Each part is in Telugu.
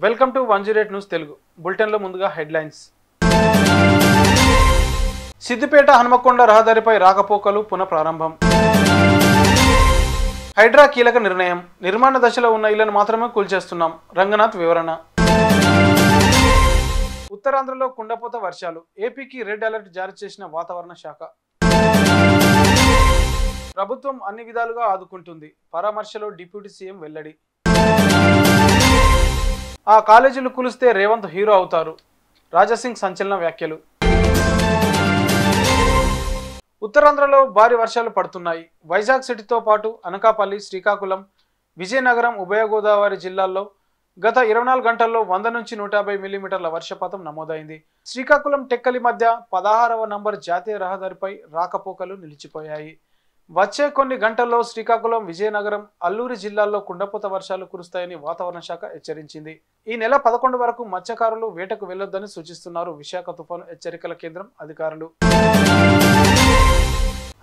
వెల్కమ్ టు 108 న్యూస్ తెలుగు బులెటిన్లో ముందుగా హెడ్లైన్స్. సిద్దిపేట హనుమకొండ రహదారిపై రాకపోకలు పునఃప్రారంభం. హైడ్రా కీలక నిర్ణయం, నిర్మాణ దశలో ఉన్న ఇళ్లను మాత్రమే కూల్చేస్తున్నాం, రంగనాథ్ వివరణ. ఉత్తరాంధ్రలో కుండపోత వర్షాలు, ఏపీకి రెడ్ అలర్ట్ జారీ చేసిన వాతావరణ శాఖ. ప్రభుత్వం అన్ని విధాలుగా ఆదుకుంటుంది, పరామర్శలో డిప్యూటీ సీఎం వెల్లడి. ఆ కాలేజీలు కూలిస్తే రేవంత్ హీరో అవుతారు, రాజాసింగ్ సంచలన వ్యాఖ్యలు. ఉత్తరాంధ్రలో భారీ వర్షాలు పడుతున్నాయి. వైజాగ్ సిటీతో పాటు అనకాపల్లి, శ్రీకాకుళం, విజయనగరం, ఉభయ గోదావరి జిల్లాల్లో గత 24 గంటల్లో 100 నుంచి 150 మిల్లీమీటర్ల వర్షపాతం నమోదైంది. శ్రీకాకుళం టెక్కలి మధ్య 16వ నంబర్ జాతీయ రహదారిపై రాకపోకలు నిలిచిపోయాయి. వచ్చే కొన్ని గంటల్లో శ్రీకాకుళం, విజయనగరం, అల్లూరి జిల్లాల్లో కుండపోత వర్షాలు కురుస్తాయని వాతావరణ శాఖ హెచ్చరించింది. ఈ నెల 11 వరకు మత్స్యకారులు వేటకు వెళ్లొద్దని సూచిస్తున్నారు విశాఖ తుఫాను హెచ్చరికల కేంద్రం అధికారులు.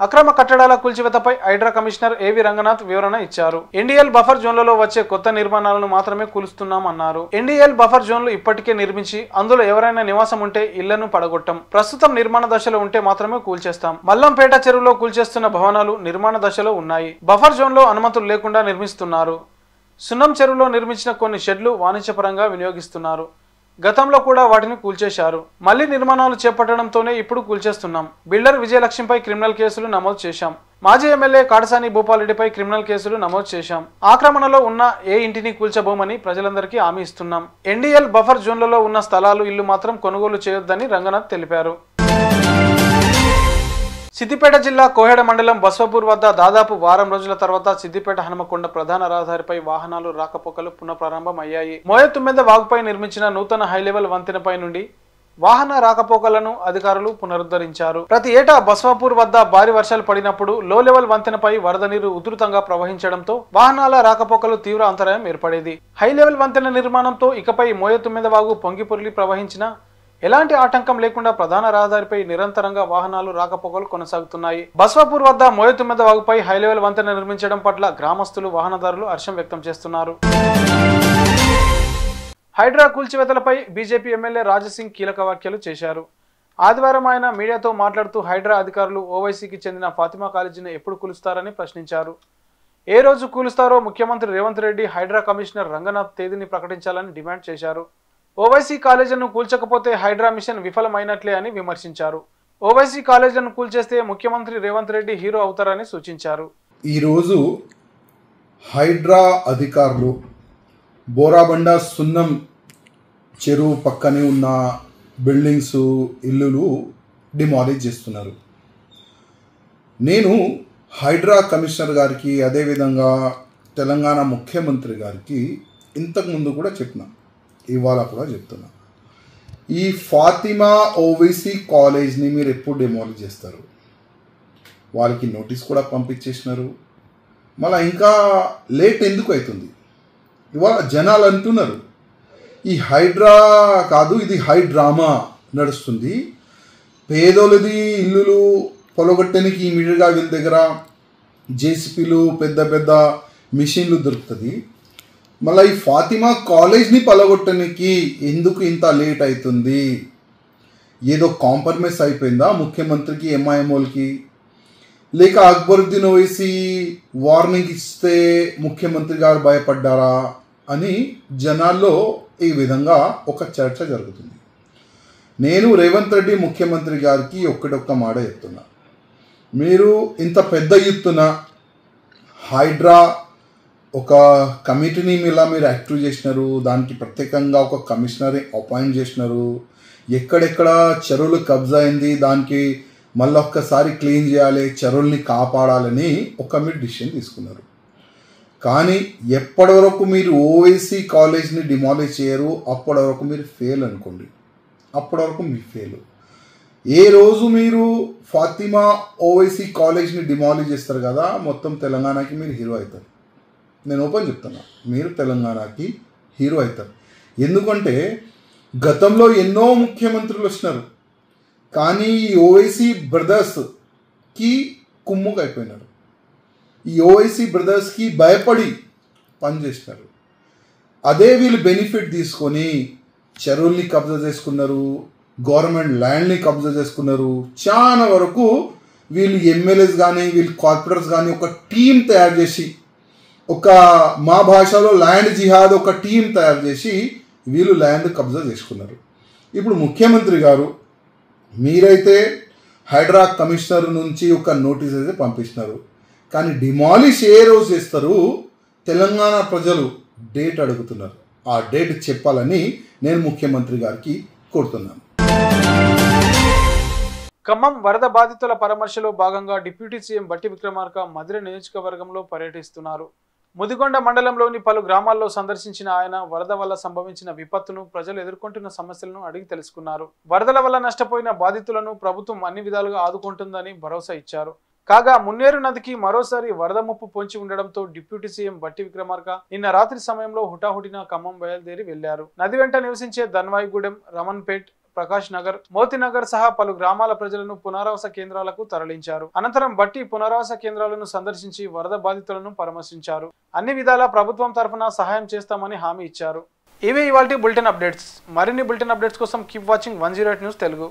అక్రమ కట్టడాల కూల్చివేతపై హైడ్రా కమిషనర్ ఏవి రంగనాథ్ వివరణ ఇచ్చారు. ఎన్డీఎల్ బఫర్ జోన్లలో వచ్చే కొత్త నిర్మాణాలను మాత్రమే కూలుస్తున్నామన్నారు. ఎన్డీఎల్ బఫర్ జోన్లు ఇప్పటికే నిర్మించి అందులో ఎవరైనా నివాసం ఉంటే ఇళ్లను పడగొట్టం. ప్రస్తుతం నిర్మాణ దశలో ఉంటే మాత్రమే కూల్చేస్తాం. మల్లంపేట చెరువులో కూల్చేస్తున్న భవనాలు నిర్మాణ దశలో ఉన్నాయి. బఫర్ జోన్లో అనుమతులు లేకుండా నిర్మిస్తున్నారు. సున్నం చెరువులో నిర్మించిన కొన్ని షెడ్లు వాణిజ్యపరంగా వినియోగిస్తున్నారు. గతంలో కూడా వాటిని కూల్చేశారు. మళ్లీ నిర్మాణాలు చేపట్టడంతోనే ఇప్పుడు కూల్చేస్తున్నాం. బిల్డర్ విజయలక్ష్మిపై క్రిమినల్ కేసులు నమోదు చేశాం. మాజీ ఎమ్మెల్యే కాడసాని భూపాల్రెడ్డిపై క్రిమినల్ కేసులు నమోదు చేశాం. ఆక్రమణలో ఉన్న ఏ ఇంటిని కూల్చబోమని ప్రజలందరికీ హామీ ఇస్తున్నాం. ఎన్డీఎల్ బఫర్ జోన్లలో ఉన్న స్థలాలు, ఇల్లు మాత్రం కొనుగోలు చేయొద్దని రంగనాథ్ తెలిపారు. సిద్దిపేట జిల్లా కోహెడ మండలం బస్వాపూర్ వద్ద దాదాపు వారం రోజుల తర్వాత సిద్దిపేట హనుమకొండ ప్రధాన రహదారిపై వాహనాలు రాకపోకలు పునఃప్రారంభం అయ్యాయి. మోయతుమ్మెద వాగుపై నిర్మించిన నూతన హైలెవెల్ వంతెనపై నుండి వాహన రాకపోకలను అధికారులు పునరుద్ధరించారు. ప్రతి ఏటా బస్వాపూర్ వద్ద భారీ వర్షాలు పడినప్పుడు లో లెవెల్ వంతెనపై వరద నీరు ఉధృతంగా ప్రవహించడంతో వాహనాల రాకపోకలు తీవ్ర అంతరాయం ఏర్పడేది. హైలెవెల్ వంతెన నిర్మాణంతో ఇకపై మోయతుమ్మెద వాగు పొంగి పొర్లి ప్రవహించిన ఎలాంటి ఆటంకం లేకుండా ప్రధాన రహదారిపై నిరంతరంగా వాహనాలు రాకపోకలు కొనసాగుతున్నాయి. బస్వాపూర్ వద్ద మోయతుమ్మెద వాగుపై హైలెవెల్ వంతెన నిర్మించడం పట్ల గ్రామస్తులు, వాహనదారులు హర్షం వ్యక్తం చేస్తున్నారు. హైడ్రా కూల్చివేతలపై బీజేపీ ఎమ్మెల్యే రాజాసింగ్ కీలక వ్యాఖ్యలు చేశారు. ఆదివారం ఆయన మీడియాతో మాట్లాడుతూ హైడ్రా అధికారులు ఓవైసీకి చెందిన ఫాతిమా కాలేజీని ఎప్పుడు కూలుస్తారని ప్రశ్నించారు. ఏ రోజు కూలుస్తారో ముఖ్యమంత్రి రేవంత్ రెడ్డి, హైడ్రా కమిషనర్ రంగనాథ్ తేదీని ప్రకటించాలని డిమాండ్ చేశారు. ఓవైసీ కాలేజీలను కూల్చకపోతే హైడ్రా మిషన్ విఫలమైనట్లే అని విమర్శించారు. ఓవైసీ కాలేజీలను కూల్చేస్తే ముఖ్యమంత్రి రేవంత్ రెడ్డి హీరో అవుతారని సూచించారు. ఈరోజు హైడ్రా అధికారులు బోరాబండ సున్నం చెరువు పక్కనే ఉన్న బిల్డింగ్స్, ఇల్లులు డిమాలిష్ చేస్తున్నారు. నేను హైడ్రా కమిషనర్ గారికి, అదేవిధంగా తెలంగాణ ముఖ్యమంత్రి గారికి ఇంతకుముందు కూడా చెప్పిన, ఇవాళ కూడా చెప్తున్నా, ఈ ఫాతిమా ఓవైసీ కాలేజ్ని మీరు ఎప్పుడు డిమాలిష్ చేస్తారు? వాళ్ళకి నోటీస్ కూడా పంపించేసినారు. మళ్ళీ ఇంకా లేట్ ఎందుకు అవుతుంది? ఇవాళ జనాలు అంటున్నారు ఈ హైడ్రా కాదు, ఇది హైడ్రామా నడుస్తుంది. పేదోళ్ళది ఇల్లులు పొలగొట్టడానికి ఇమీడియట్గా వీళ్ళ దగ్గర జేసీపీలు, పెద్ద పెద్ద మిషన్లు దొరుకుతుంది. మళ్ళీ ఈ ఫాతిమా కాలేజ్ని పలగొట్టడానికి ఎందుకు ఇంత లేట్ అవుతుంది? ఏదో కాంప్రమైజ్ అయిపోయిందా ముఖ్యమంత్రికి, ఎంఐఎంఓలకి? లేక అక్బరుద్దీన్ ఓవైసీ వార్నింగ్ ఇస్తే ముఖ్యమంత్రి గారు భయపడ్డారా అని జనాల్లో ఈ విధంగా ఒక చర్చ జరుగుతుంది. నేను రేవంత్ రెడ్డి ముఖ్యమంత్రి గారికి ఒక్క మాట చెప్తున్నా, మీరు ఇంత పెద్ద ఎత్తున హైడ్రా ఒక కమిటీని మీరు యాక్టివ్ చేసినారు, దానికి ప్రత్యేకంగా ఒక కమిషనర్ అపాయింట్ చేసినారు. ఎక్కడెక్కడ చెరువులు కబ్జా అయింది దానికి మళ్ళీ ఒక్కసారి క్లీన్ చేయాలి, చెరువుల్ని కాపాడాలని మీరు డిసిషన్ తీసుకున్నారు. కానీ ఎప్పటి వరకు మీరు ఓవైసీ కాలేజ్ని డిమాలిష్ చేయరు, అప్పటి వరకు మీరు ఫెయిల్ అనుకోండి. అప్పటి వరకు మీరు ఫెయిల్. ఏ రోజు మీరు ఫాతిమా ఓవైసీ కాలేజ్ని డిమాలిష్ చేస్తారు కదా, మొత్తం తెలంగాణకి మీరు హీరో అవుతారు. నేను ఓపెన్ చెప్తున్నా, మీరు తెలంగాణకి హీరో అవుతారు. ఎందుకంటే గతంలో ఎన్నో ముఖ్యమంత్రులు వచ్చినారు, కానీ ఈ ఓవైసీ బ్రదర్స్కి కుమ్ముకు అయిపోయినారు. ఈ ఓవైసీ బ్రదర్స్కి భయపడి పనిచేసినారు. అదే వీళ్ళు బెనిఫిట్ తీసుకొని చెరువుల్ని కబ్జా చేసుకున్నారు, గవర్నమెంట్ ల్యాండ్ని కబ్జా చేసుకున్నారు. చాలా వరకు వీళ్ళు ఎమ్మెల్యేస్ కానీ వీళ్ళు కార్పొరేటర్స్ కానీ ఒక టీం తయారు చేసి, ఒక మా భాషలో ల్యాండ్ జిహాద్ ఒక టీం తయారు చేసి వీళ్ళు ల్యాండ్ కబ్జా చేసుకున్నారు. ఇప్పుడు ముఖ్యమంత్రి గారు మీరైతే హైడ్రా కమిషనర్ నుంచి ఒక నోటీస్ అయితే పంపించినారు, కానీ డిమాలిష్ ఏ రోజు చేస్తారు తెలంగాణ ప్రజలు డేట్ అడుగుతున్నారు. ఆ డేట్ చెప్పాలని నేను ముఖ్యమంత్రి గారికి కోరుతున్నాను. ఖమ్మం వరద బాధితుల పరామర్శలో భాగంగా డిప్యూటీ సీఎం బట్టి విక్రమార్క మధిర నియోజకవర్గంలో పర్యటిస్తున్నారు. ముదిగొండ మండలంలోని పలు గ్రామాల్లో సందర్శించిన ఆయన వరద వల్ల సంభవించిన విపత్తును, ప్రజలు ఎదుర్కొంటున్న సమస్యలను అడిగి తెలుసుకున్నారు. వరదల వల్ల నష్టపోయిన బాధితులను ప్రభుత్వం అన్ని విధాలుగా ఆదుకుంటుందని భరోసా ఇచ్చారు. కాగా మున్నేరు నదికి మరోసారి వరద ముప్పు పొంచి ఉండడంతో డిప్యూటీ సీఎం బట్టి విక్రమార్క నిన్న రాత్రి సమయంలో హుటాహుటిన ఖమ్మం బయలుదేరి వెళ్లారు. నది వెంట నివసించే ధన్వాయిగూడెం, రమన్పేట్, ప్రకాష్ నగర్, మోతినగర్ సహా పలు గ్రామాల ప్రజలను పునరావాస కేంద్రాలకు తరలించారు. అనంతరం బట్టి పునరావాస కేంద్రాలను సందర్శించి వరద బాధితులను పరామర్శించారు. అన్ని విధాలా ప్రభుత్వం తరఫున సహాయం చేస్తామని హామీ ఇచ్చారు. ఇవే ఇవాల్టి బులెటిన్ అప్డేట్స్. మరిన్ని బులెటిన్ అప్డేట్స్ కోసం కీప్ వాచింగ్ 108 న్యూస్ తెలుగు.